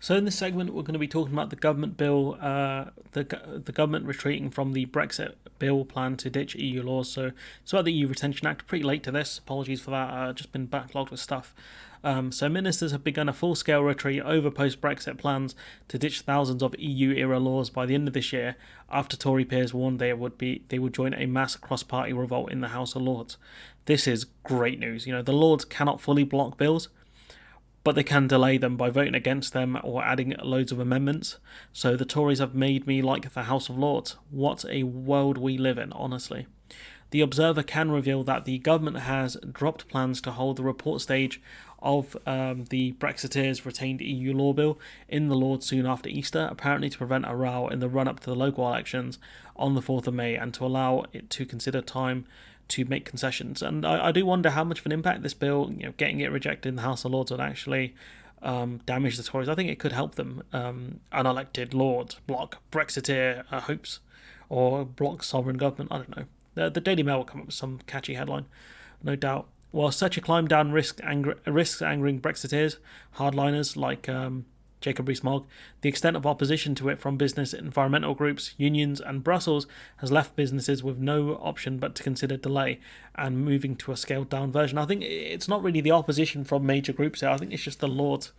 So in this segment, we're going to be talking about the government bill, the government retreating from the Brexit bill plan to ditch EU laws. So it's about the EU Retention Act. Pretty late to this. Apologies for that. Just been backlogged with stuff. So ministers have begun a full-scale retreat over post-Brexit plans to ditch thousands of EU-era laws by the end of this year, after Tory peers warned they would join a mass cross-party revolt in the House of Lords. This is great news. The Lords cannot fully block bills, but they can delay them by voting against them or adding loads of amendments. So the Tories have made me like the House of Lords. What a world we live in, honestly. The Observer can reveal that the government has dropped plans to hold the report stage of the Brexiteers' retained EU law bill in the Lords soon after Easter, apparently to prevent a row in the run-up to the local elections on the 4th of May and to allow it to consider time to make concessions. And I do wonder how much of an impact this bill, getting it rejected in the House of Lords, would actually damage the Tories. I think it could help them. Unelected Lords block Brexiteer hopes, or block sovereign government. I don't know. The Daily Mail will come up with some catchy headline, no doubt. While such a climb down risks angering Brexiteers, hardliners like Jacob Rees-Mogg, the extent of opposition to it from business, environmental groups, unions and Brussels has left businesses with no option but to consider delay and moving to a scaled down version. I think it's not really the opposition from major groups here. I think it's just the Lords,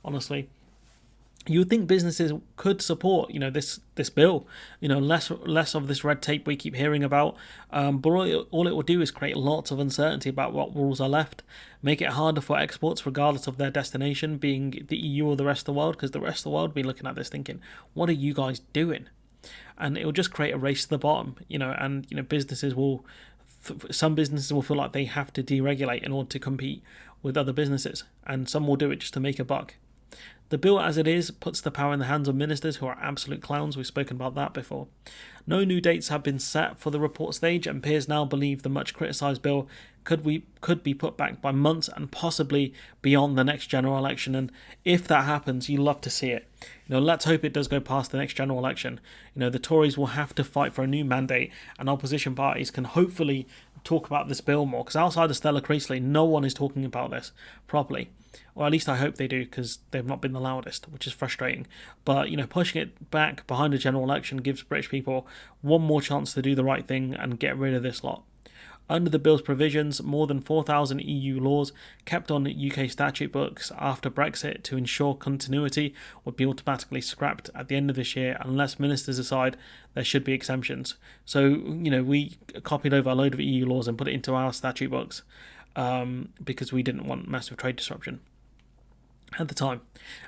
honestly. You would think businesses could support, this bill, less of this red tape we keep hearing about. But all it will do is create lots of uncertainty about what rules are left, make it harder for exports regardless of their destination, being the EU or the rest of the world, because the rest of the world will be looking at this thinking, what are you guys doing? And it will just create a race to the bottom, businesses will, some businesses will feel like they have to deregulate in order to compete with other businesses, and some will do it just to make a buck. The bill as it is puts the power in the hands of ministers who are absolute clowns. We've spoken about that before. No new dates have been set for the report stage, and peers now believe the much criticised bill could be put back by months and possibly beyond the next general election. And if that happens, you love to see it. Let's hope it does go past the next general election. The Tories will have to fight for a new mandate, and opposition parties can hopefully talk about this bill more, because outside of Stella Creasley, no one is talking about this properly. Or at least I hope they do, because they've not been the loudest, which is frustrating. But, pushing it back behind a general election gives British people one more chance to do the right thing and get rid of this lot. Under the bill's provisions, more than 4,000 EU laws kept on UK statute books after Brexit to ensure continuity would be automatically scrapped at the end of this year unless ministers decide there should be exemptions. So, we copied over a load of EU laws and put it into our statute books because we didn't want massive trade disruption at the time.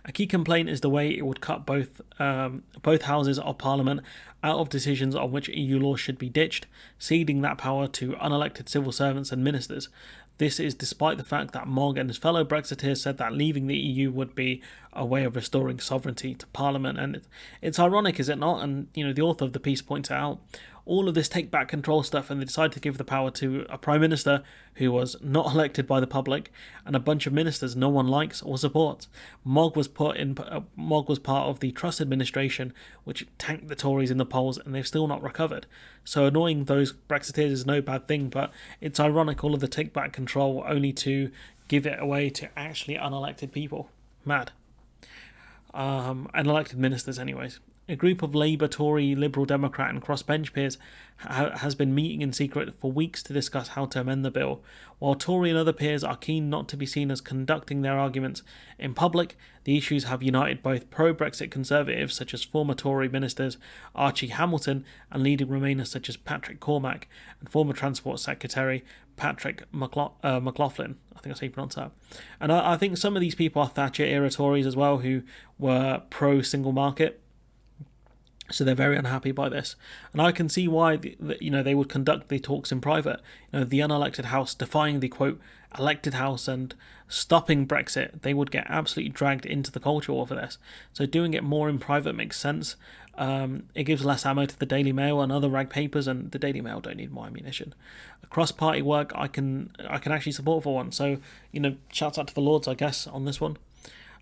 A key complaint is the way it would cut both houses of Parliament out of decisions on which EU law should be ditched, ceding that power to unelected civil servants and ministers. This is despite the fact that Mogg and his fellow Brexiteers said that leaving the EU would be a way of restoring sovereignty to Parliament. And it's ironic, is it not? And, the author of the piece points it out. All of this take-back control stuff, and they decided to give the power to a Prime Minister who was not elected by the public, and a bunch of ministers no one likes or supports. Mogg was part of the Truss administration, which tanked the Tories in the polls, and they've still not recovered. So annoying those Brexiteers is no bad thing, but it's ironic all of the take-back control only to give it away to actually unelected people. Mad. Unelected ministers anyways. A group of Labour, Tory, Liberal Democrat and crossbench peers has been meeting in secret for weeks to discuss how to amend the bill. While Tory and other peers are keen not to be seen as conducting their arguments in public, the issues have united both pro-Brexit Conservatives such as former Tory ministers Archie Hamilton and leading Remainers such as Patrick Cormack and former Transport Secretary Patrick McLaughlin. I think that's how you pronounce that. And I think some of these people are Thatcher-era Tories as well, who were pro-single market. So they're very unhappy by this. And I can see why they would conduct the talks in private. The unelected House defying the, quote, elected House and stopping Brexit. They would get absolutely dragged into the culture war for this. So doing it more in private makes sense. It gives less ammo to the Daily Mail and other rag papers, and the Daily Mail don't need more ammunition. Cross-party work I can actually support for one. So, shouts out to the Lords, I guess, on this one.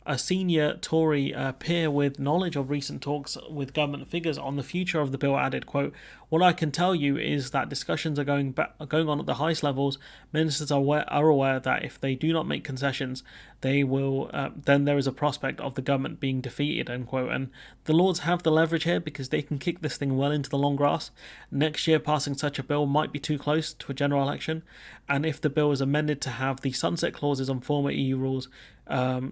A senior Tory peer with knowledge of recent talks with government figures on the future of the bill added, quote, What I can tell you is that discussions are going on at the highest levels. Ministers are aware that if they do not make concessions, they will. Then there is a prospect of the government being defeated, end quote. And the Lords have the leverage here because they can kick this thing well into the long grass. Next year, passing such a bill might be too close to a general election, and if the bill is amended to have the sunset clauses on former EU rules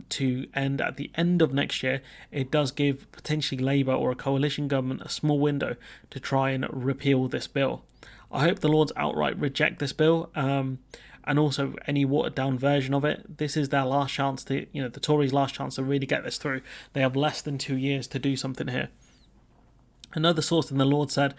to end at the end of next year, it does give potentially Labour or a coalition government a small window to try and repeal this bill. I hope the Lords outright reject this bill, and also any watered down version of it. This is their last chance to, the Tories' last chance to really get this through. They have less than 2 years to do something here. Another source in the Lords said,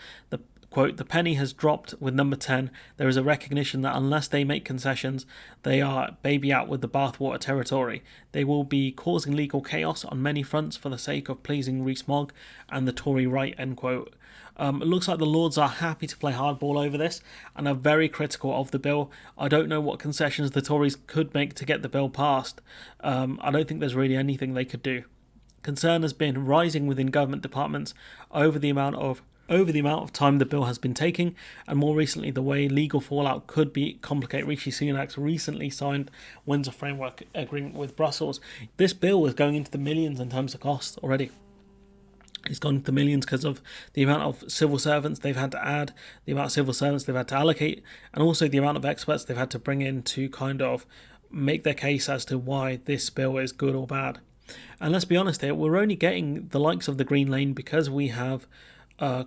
quote, the penny has dropped with number 10. There is a recognition that unless they make concessions, they are baby out with the bathwater territory. They will be causing legal chaos on many fronts for the sake of pleasing Rees-Mogg and the Tory right, end quote. It looks like the Lords are happy to play hardball over this and are very critical of the bill. I don't know what concessions the Tories could make to get the bill passed. I don't think there's really anything they could do. Concern has been rising within government departments over the amount of time the bill has been taking, and more recently the way legal fallout could complicate Rishi Sunak's recently signed Windsor Framework Agreement with Brussels. This bill is going into the millions in terms of cost already. It's gone into millions because of the amount of civil servants they've had to add, the amount of civil servants they've had to allocate, and also the amount of experts they've had to bring in to kind of make their case as to why this bill is good or bad. And let's be honest here, we're only getting the likes of the Green Lane because we have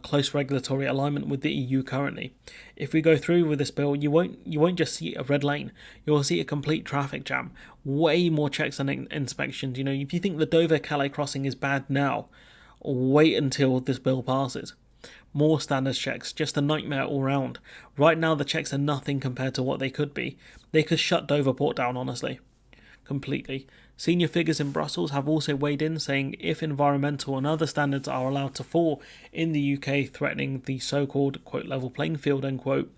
close regulatory alignment with the EU currently. If we go through with this bill, you won't just see a red lane. You'll see a complete traffic jam. Way more checks and inspections. If you think the Dover-Calais crossing is bad now, wait until this bill passes. More standards checks, just a nightmare all round. Right now the checks are nothing compared to what they could be. They could shut Dover Port down, honestly. Completely. Senior figures in Brussels have also weighed in, saying if environmental and other standards are allowed to fall in the UK, threatening the so-called, quote, level playing field, end quote,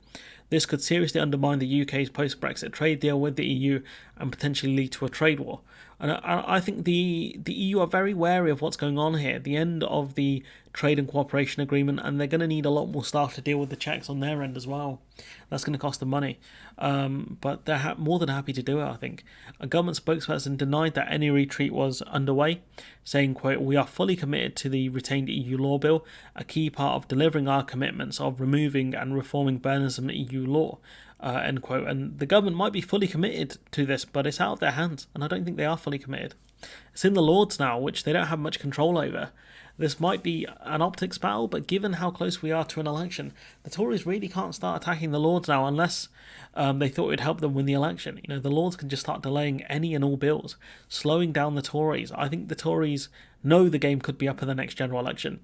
this could seriously undermine the UK's post-Brexit trade deal with the EU and potentially lead to a trade war. And I think the EU are very wary of what's going on here, the end of the trade and cooperation agreement, and they're going to need a lot more staff to deal with the checks on their end as well. That's going to cost them money. But they're more than happy to do it, I think. A government spokesperson denied that any retreat was underway, saying, quote, we are fully committed to the retained EU law bill, a key part of delivering our commitments of removing and reforming burdensome EU law. End quote. And the government might be fully committed to this, but it's out of their hands, and I don't think they are fully committed. It's in the Lords now, which they don't have much control over. This might be an optics battle, but given how close we are to an election, the Tories really can't start attacking the Lords now unless they thought it would help them win the election. The Lords can just start delaying any and all bills, slowing down the Tories. I think the Tories know the game could be up in the next general election.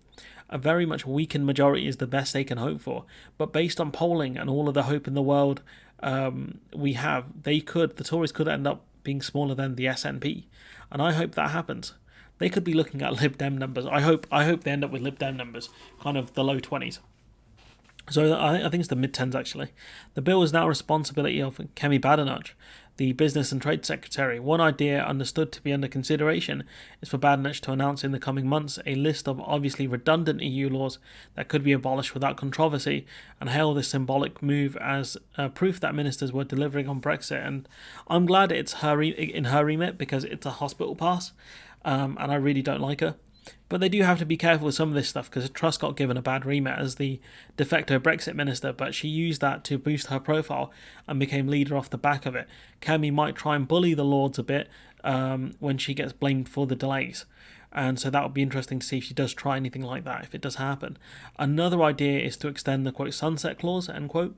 A very much weakened majority is the best they can hope for, but based on polling and all of the hope in the world we have, the Tories could end up being smaller than the SNP, and I hope that happens. They could be looking at Lib Dem numbers. I hope they end up with Lib Dem numbers, kind of the low 20s. So I think it's the mid-10s actually. The bill is now responsibility of Kemi Badenoch, the Business and Trade Secretary. One idea understood to be under consideration is for Badenoch to announce in the coming months a list of obviously redundant EU laws that could be abolished without controversy, and hail this symbolic move as proof that ministers were delivering on Brexit. And I'm glad it's in her remit because it's a hospital pass, and I really don't like her. But they do have to be careful with some of this stuff because Truss got given a bad remit as the de facto Brexit minister, but she used that to boost her profile and became leader off the back of it. Kemi might try and bully the Lords a bit when she gets blamed for the delays. And so that would be interesting to see if she does try anything like that, if it does happen. Another idea is to extend the, quote, sunset clause, end quote,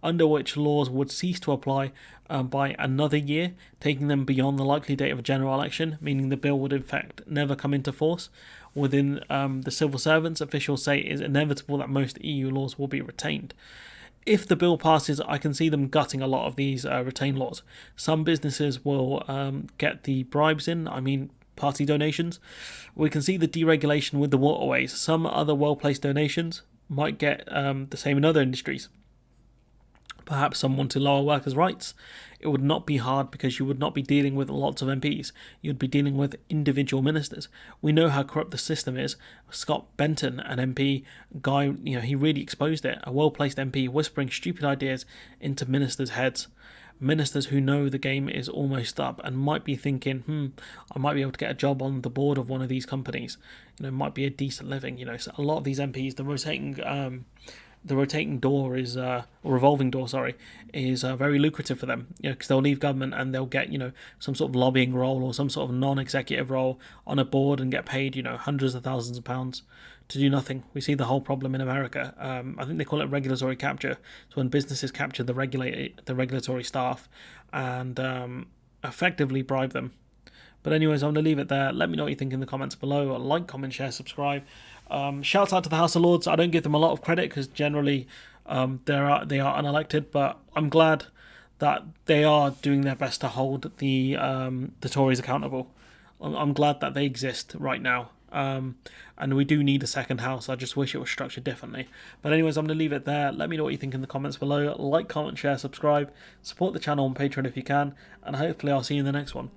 under which laws would cease to apply by another year, taking them beyond the likely date of a general election, meaning the bill would in fact never come into force. Within the civil servants, officials say it is inevitable that most EU laws will be retained. If the bill passes, I can see them gutting a lot of these retained laws. Some businesses will get the bribes in, party donations. We can see the deregulation with the waterways. Some other well-placed donations might get the same in other industries. perhaps someone to lower workers' rights. It would not be hard because you would not be dealing with lots of MPs. You'd be dealing with individual ministers. We know how corrupt the system is. Scott Benton, an MP guy, he really exposed it. A well-placed MP whispering stupid ideas into ministers' heads. Ministers who know the game is almost up and might be thinking, I might be able to get a job on the board of one of these companies. Might be a decent living. So a lot of these MPs, the rotating door is, or revolving door, sorry, is very lucrative for them. Because they'll leave government and they'll get, some sort of lobbying role or some sort of non-executive role on a board and get paid, hundreds of thousands of pounds to do nothing. We see the whole problem in America. I think they call it regulatory capture. So when businesses capture the regulatory staff and effectively bribe them. But anyways, I'm going to leave it there. Let me know what you think in the comments below. Like, comment, share, subscribe. Shout out to the House of Lords. I don't give them a lot of credit because generally they are unelected, but I'm glad that they are doing their best to hold the Tories accountable. I'm glad that they exist right now. And we do need a second house. I just wish it was structured differently. But anyways, I'm going to leave it there. Let me know what you think in the comments below. Like, comment, share, subscribe. Support the channel on Patreon if you can. And hopefully I'll see you in the next one.